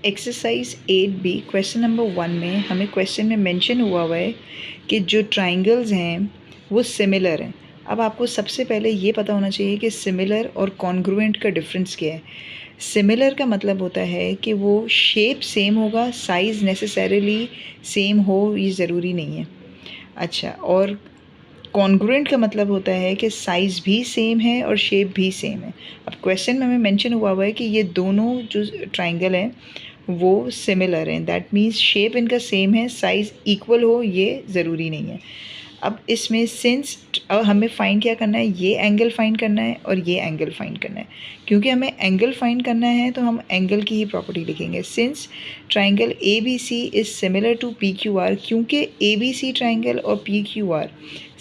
Exercise 8B question number 1 में हमें question में मेंशन हुआ है कि जो ट्राइंगल्स हैं वो सिमिलर हैं। अब आपको सबसे पहले ये पता होना चाहिए कि सिमिलर और कॉन्ग्रुएंट का डिफरेंस क्या है। सिमिलर का मतलब होता है कि वो शेप सेम होगा, साइज़ नेसेसरीली सेम हो ये ज़रूरी नहीं है। अच्छा, और कॉन्ग्रुएंट का मतलब होता है कि साइज़ भी सेम है और शेप भी सेम है। अब क्वेश्चन में हमें मेंशन हुआ है कि ये दोनों जो ट्राइंगल हैं वो सिमिलर हैं, दैट मीन्स शेप इनका सेम है, साइज़ इक्वल हो ये ज़रूरी नहीं है। अब इसमें सिंस अब हमें फ़ाइंड क्या करना है, ये एंगल फाइंड करना है और ये एंगल फाइंड करना है। क्योंकि हमें एंगल फाइंड करना है तो हम एंगल की ही प्रॉपर्टी लिखेंगे। Since triangle A B C is similar to P Q R, क्योंकि ए बी सी ट्राइंगल और पी क्यू आर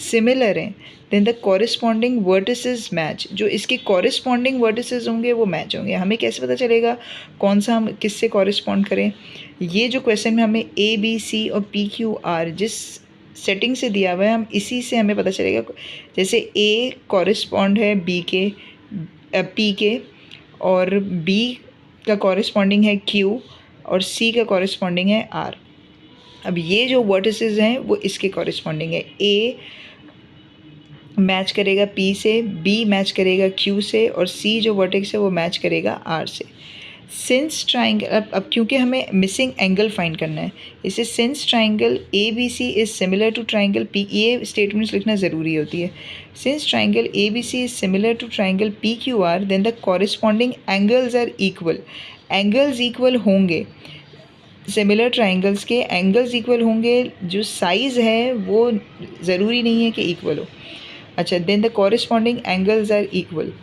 सिमिलर हैं, then the corresponding vertices match. जो इसके कॉरिस्पॉन्डिंग वर्टिसेस होंगे वो मैच होंगे। हमें कैसे पता चलेगा कौन सा हम किससे कॉरिस्पॉन्ड करें? ये जो क्वेश्चन में हमें ए बी सी और पी क्यू आर जिस सेटिंग से दिया हुआ है, हम इसी से हमें पता चलेगा। जैसे ए कॉरिस्पॉन्ड है बी के पी के, और बी का कॉरिस्पॉन्डिंग है क्यू, और सी का कॉरिस्पॉन्डिंग है आर। अब ये जो वर्टिसेस हैं वो इसके कॉरिस्पॉन्डिंग है। ए मैच करेगा पी से, बी मैच करेगा क्यू से, और सी जो वर्टेक्स है वो मैच करेगा आर से। सिंस ट्राइंगल अब क्योंकि हमें मिसिंग एंगल फाइंड करना है, इसे since triangle A B C is similar to triangle P, ये स्टेटमेंट्स लिखना ज़रूरी होती है। Since triangle A B C is similar to triangle P Q R, then the corresponding angles are equal. Angles equal होंगे, similar triangles के angles equal होंगे, जो size है वो ज़रूरी नहीं है कि इक्वल हो। अच्छा, then the corresponding angles are equal.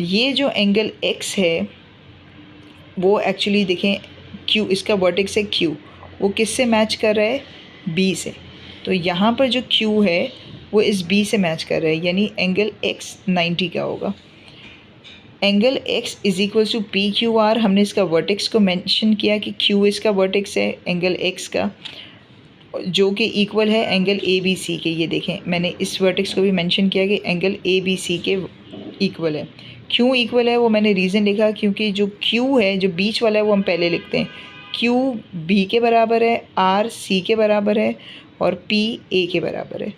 ये जो एंगल एक्स है वो एक्चुअली देखें क्यू, इसका वर्टेक्स है क्यू, वो किससे मैच कर रहा है? बी से। तो यहाँ पर जो क्यू है वो इस बी से मैच कर रहा है, यानी एंगल एक्स 90 का होगा। Angle x is equals to P Q R, हमने इसका वर्टेक्स को मेंशन किया कि क्यू इसका वर्टेक्स है एंगल एक्स का, जो कि इक्वल है एंगल ए बी सी के। ये देखें मैंने इस वर्टेक्स को भी मेंशन किया कि एंगल ए बी सी के इक्वल है। क्यों इक्वल है वो मैंने रीज़न लिखा, क्योंकि जो क्यू है जो बीच वाला है वो हम पहले लिखते हैं। क्यू बी के बराबर है, आर सी के बराबर है, और पी ए के बराबर है,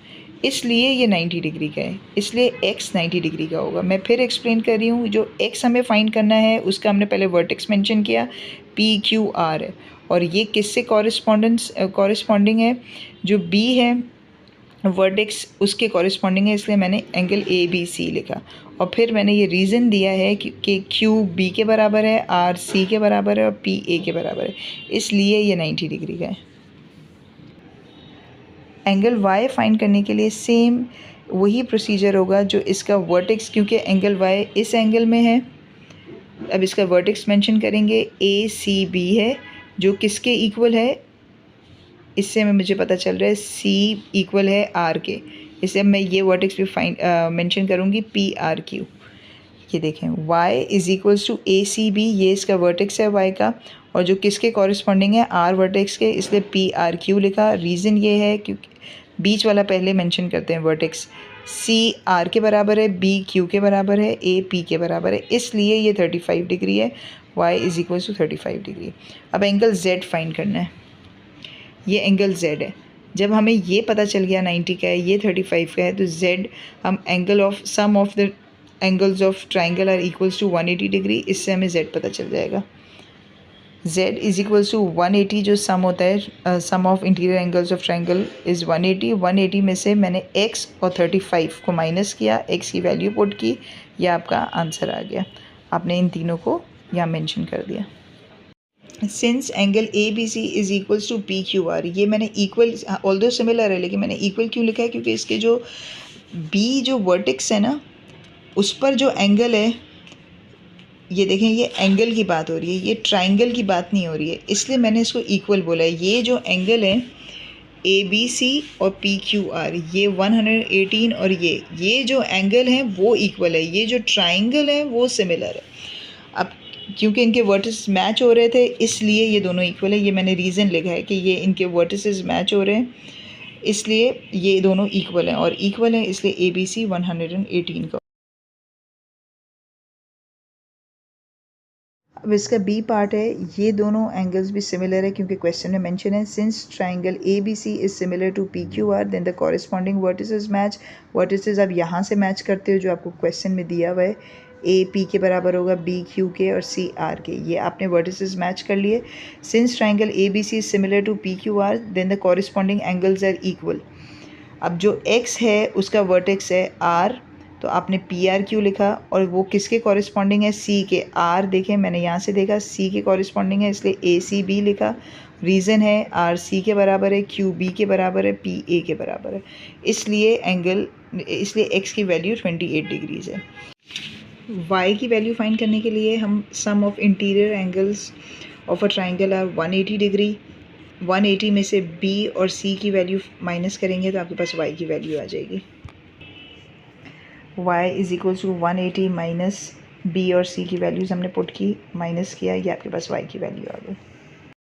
इसलिए ये 90 डिग्री का है, इसलिए x 90 डिग्री का होगा। मैं फिर एक्सप्लेन कर रही हूँ, जो x हमें फाइंड करना है उसका हमने पहले वर्टेक्स मेंशन किया, पी क्यू आर है, और ये किससे कॉरिस्पॉन्डिंग है? जो b है वर्टेक्स उसके कॉरिस्पॉन्डिंग है, इसलिए मैंने एंगल ए बी सी लिखा। और फिर मैंने ये रीज़न दिया है कि क्यू बी के बराबर है, आर सी के बराबर है, और पी ए के बराबर है, इसलिए ये 90 डिग्री का है। एंगल y फाइंड करने के लिए सेम वही प्रोसीजर होगा जो इसका वर्टेक्स, क्योंकि एंगल y इस एंगल में है। अब इसका वर्टेक्स मेंशन करेंगे, ए सी बी है, जो किसके इक्वल है? इससे में मुझे पता चल रहा है c इक्वल है r के, इससे मैं ये वर्टेक्स भी फाइंड मेंशन करूँगी पी आर क्यू। ये देखें y is equals to A C B, ये इसका वर्टेक्स है y का, और जो किसके कॉरिस्पॉन्डिंग है? r वर्टेक्स के, इसलिए पी आर क्यू लिखा। रीज़न ये है क्योंकि बीच वाला पहले मेंशन करते हैं वर्टेक्स, c r के बराबर है, b q के बराबर है, a p के बराबर है, इसलिए ये 35 डिग्री है। y is equals to 35 degree. अब एंगल z फाइंड करना है, ये एंगल z है। जब हमें ये पता चल गया 90 का है, ये 35 का है, तो z हम angle of sum of the angles of triangle are equals to 180 degree, इससे हमें z पता चल जाएगा। z इज़ इक्वल्स टू 180, जो सम होता है sum of interior angles of triangle is 180। 180 में से मैंने x और 35 को माइनस किया, x की वैल्यू पुट की, यह आपका आंसर आ गया। आपने इन तीनों को यहाँ मेंशन कर दिया। Since angle A B C is equals to P Q R, ये मैंने इक्वल ऑल्दो सिमिलर है, लेकिन मैंने इक्वल क्यों लिखा है? क्योंकि इसके जो बी जो वर्टेक्स है ना, उस पर जो एंगल है, ये देखें ये एंगल की बात हो रही है, ये ट्राइंगल की बात नहीं हो रही है, इसलिए मैंने इसको इक्वल बोला है। ये जो एंगल है ए बी सी और पी क्यू आर, ये 118, और ये जो एंगल है वो इक्वल है, ये जो ट्राइंगल है वो सिमिलर है। अब क्योंकि इनके वर्टिस मैच हो रहे थे इसलिए ये दोनों इक्वल है, ये मैंने रीज़न लिखा है कि ये इनके वर्टिसेस मैच हो रहे हैं, इसलिए ये दोनों इक्वल हैं, और इक्वल है इसलिए ए बी सी 118 का। अब इसका बी पार्ट है, ये दोनों एंगल्स भी सिमिलर है क्योंकि क्वेश्चन में मेंशन है since triangle A B C is similar to P Q R then the corresponding vertices match. Vertices आप यहाँ से मैच करते हो जो आपको क्वेश्चन में दिया हुआ है, ए पी के बराबर होगा बी क्यू के और सी आर के, ये आपने वर्टिसेस मैच कर लिए। Since triangle A B C is similar to P Q R then the corresponding angles are equal. अब जो x है उसका वर्टेक्स है r, तो आपने पी आर क्यू लिखा और वो किसके कॉरिस्पॉन्डिंग है, c के। r देखें मैंने यहाँ से देखा c के कॉरिस्पॉन्डिंग है इसलिए ए सी बी लिखा। रीज़न है r c के बराबर है, q b के बराबर है, p a के बराबर है, इसलिए x की वैल्यू 28 डिग्रीज़ है। y की वैल्यू फाइंड करने के लिए हम sum of interior angles of a triangle are 180 degree. 180 में से b और c की वैल्यू माइनस करेंगे तो आपके पास y की वैल्यू आ जाएगी। y is equal to 180 minus b और c की वैल्यूज़ हमने पुट की, माइनस किया, ये आपके पास y की वैल्यू आ गई।